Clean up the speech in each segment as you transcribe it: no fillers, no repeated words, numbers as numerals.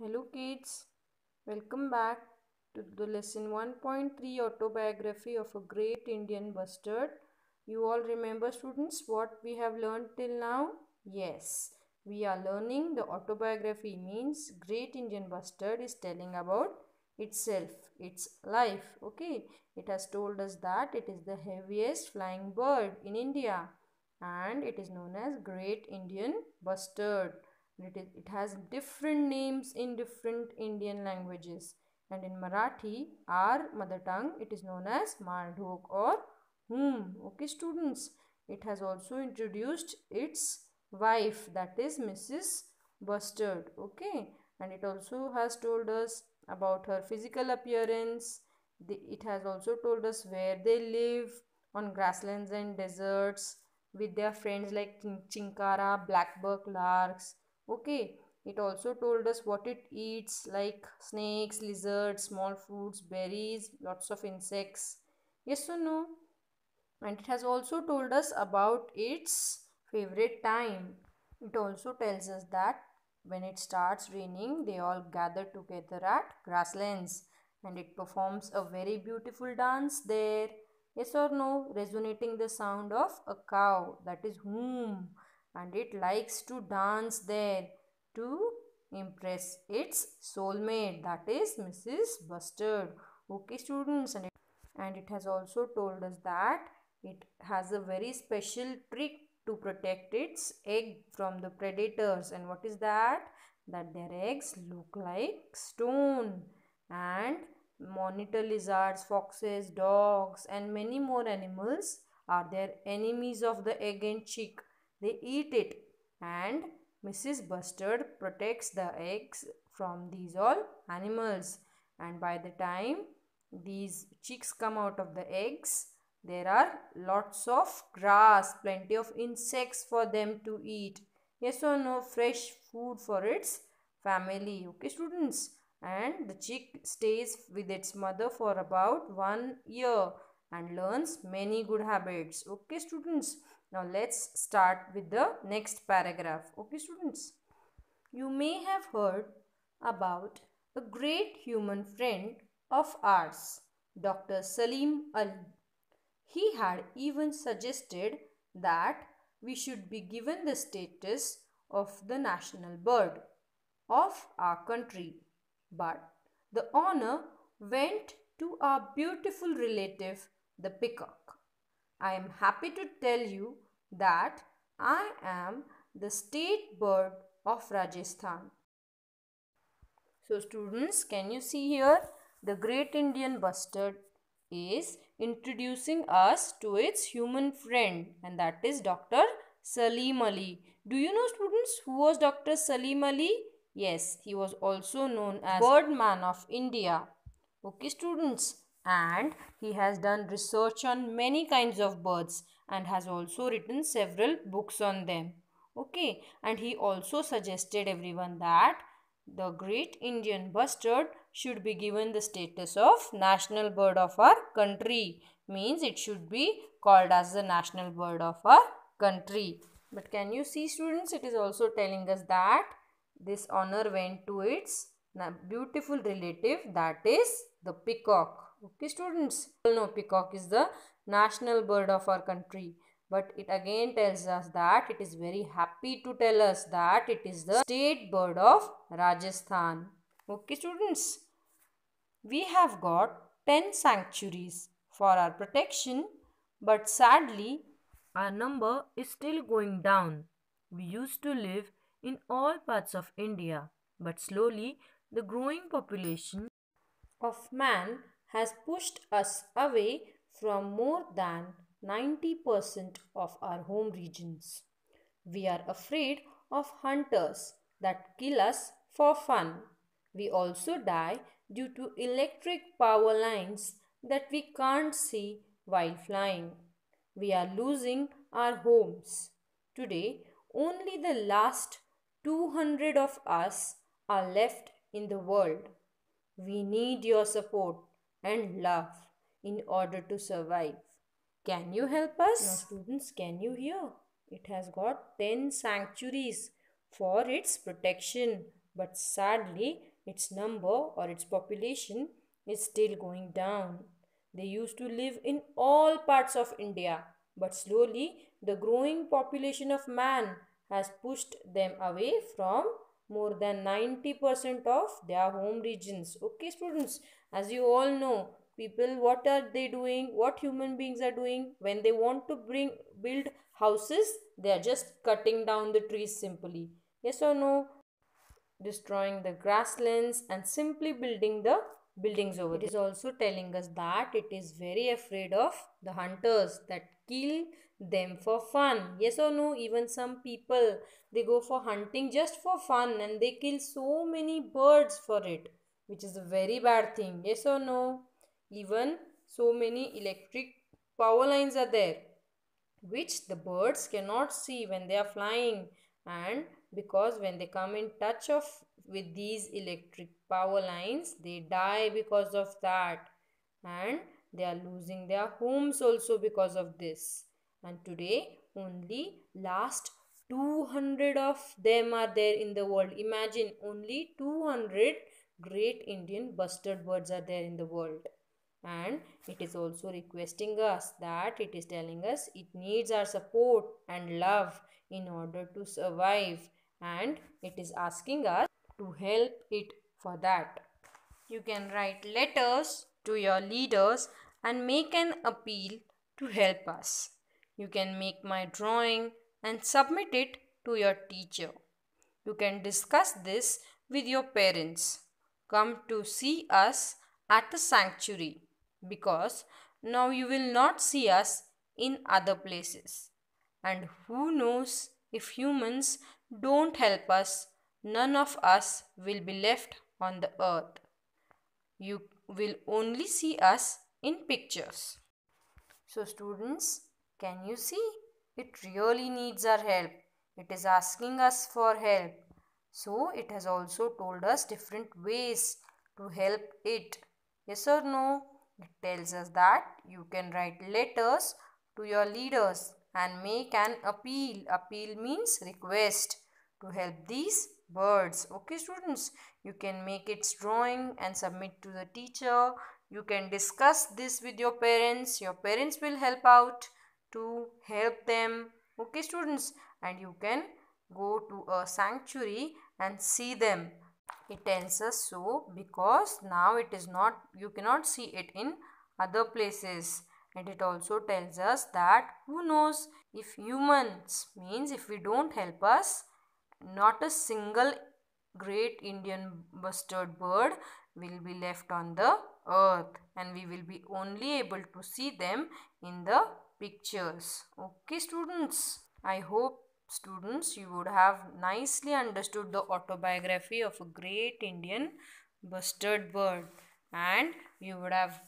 Hello kids, welcome back to the lesson 1.3 autobiography of a great Indian bustard. You all remember students what we have learned till now? Yes, we are learning the autobiography means great Indian bustard is telling about itself, its life. Okay, it has told us that it is the heaviest flying bird in India and it is known as great Indian bustard. It has different names in different Indian languages, and in Marathi, our mother tongue, it is known as Maldhok or Hum. Okay, students, it has also introduced its wife, that is Mrs. Bustard. Okay, and it also has told us about her physical appearance. It has also told us where they live on grasslands and deserts with their friends like chinkara, blackbuck larks. Okay, it also told us what it eats like snakes, lizards, small fruits, berries, lots of insects. Yes or no? And it has also told us about its favorite time. It also tells us that when it starts raining, they all gather together at grasslands and it performs a very beautiful dance there. Yes or no? Resonating the sound of a cow, that is whom, and it likes to dance there to impress its soulmate, that is Mrs. Bustard. Okay, students, and it has also told us that it has a very special trick to protect its egg from the predators. And what is that? That their eggs look like stone. And monitor lizards, foxes, dogs, and many more animals are their enemies of the egg and chick. They eat it, and Mrs. Bustard protects the eggs from these all animals. And by the time these chicks come out of the eggs, there are lots of grass, plenty of insects for them to eat. Yes or no? Fresh food for its family. Okay, students. And the chick stays with its mother for about 1 year and learns many good habits. Okay, students. Now let's start with the next paragraph. Okay, students. You may have heard about a great human friend of ours, Dr. Salim Ali. He had even suggested that we should be given the status of the national bird of our country. But the honor went to our beautiful relative, the peacock. I am happy to tell you that I am the state bird of Rajasthan. So students, can you see here? The great Indian bustard is introducing us to its human friend, and that is Dr. Salim Ali. Do you know students who was Dr. Salim Ali? Yes, he was also known as Birdman of India. Okay students, and he has done research on many kinds of birds and has also written several books on them. Okay, and he also suggested everyone that the great Indian bustard should be given the status of national bird of our country. Means it should be called as the national bird of our country. But can you see students, it is also telling us that this honor went to its beautiful relative, that is the peacock. Okay students, you know peacock is the national bird of our country. But it again tells us that it is very happy to tell us that it is the state bird of Rajasthan. Okay students, we have got 10 sanctuaries for our protection, but sadly our number is still going down. We used to live in all parts of India, but slowly the growing population of man has pushed us away from more than 90% of our home regions. We are afraid of hunters that kill us for fun. We also die due to electric power lines that we can't see while flying. We are losing our homes. Today, only the last 200 of us are left in the world. We need your support and love in order to survive. Can you help us? Now, students, can you hear? It has got 10 sanctuaries for its protection, but sadly, its number or its population is still going down. They used to live in all parts of India, but slowly the growing population of man has pushed them away from more than 90% of their home regions. Okay, students, as you all know, people, what are they doing? What human beings are doing when they want to build houses? They are just cutting down the trees simply. Yes or no? Destroying the grasslands and simply building the buildings over there. It is also telling us that it is very afraid of the hunters that kill them for fun. Yes or no? Even some people, they go for hunting just for fun and they kill so many birds for it, which is a very bad thing. Yes or no? Even so many electric power lines are there which the birds cannot see when they are flying, and because when they come in touch of with these electric power lines they die because of that, and they are losing their homes also because of this. And today only last 200 of them are there in the world. Imagine, only 200 great Indian bustard birds are there in the world. And it is also requesting us, that it is telling us it needs our support and love in order to survive, and it is asking us to help it for that. You can write letters to your leaders and make an appeal to help us. You can make my drawing and submit it to your teacher. You can discuss this with your parents. Come to see us at the sanctuary, because now you will not see us in other places. And who knows, if humans don't help us, none of us will be left on the earth. You will only see us in pictures. So students, can you see? It really needs our help. It is asking us for help. So it has also told us different ways to help it. Yes or no? It tells us that you can write letters to your leaders and make an appeal. Appeal means request to help these birds. Okay students, you can make its drawing and submit to the teacher. You can discuss this with your parents. Your parents will help out to help them. Okay students, and you can go to a sanctuary and see them. It tells us so because now it is not, you cannot see it in other places. And it also tells us that who knows, if humans, means if we don't help us, not a single great Indian bustard bird will be left on the earth, and we will be only able to see them in the pictures. Okay students, I hope students you would have nicely understood the autobiography of a great Indian bustard bird, and you would have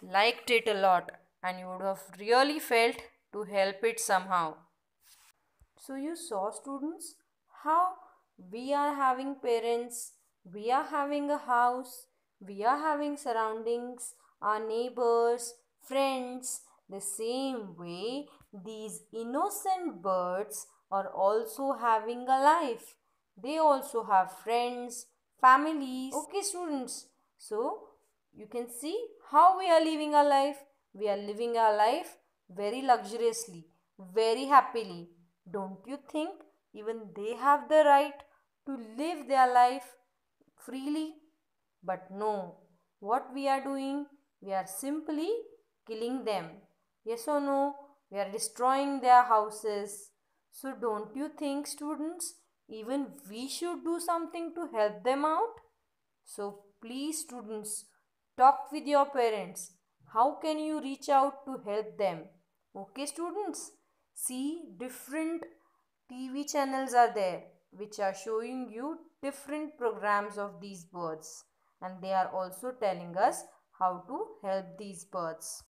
liked it a lot, and you would have really felt to help it somehow. So you saw students how we are having parents, we are having a house, we are having surroundings, our neighbors, friends. The same way these innocent birds are also having a life. They also have friends, families. Okay students, so you can see how we are living our life. We are living our life very luxuriously, very happily. Don't you think even they have the right to live their life freely? But no, what we are doing? We are simply killing them. Yes or no? We are destroying their houses. So don't you think students, even we should do something to help them out? So please students, talk with your parents. How can you reach out to help them? Okay students, see, different TV channels are there which are showing you different programs of these birds, and they are also telling us how to help these birds.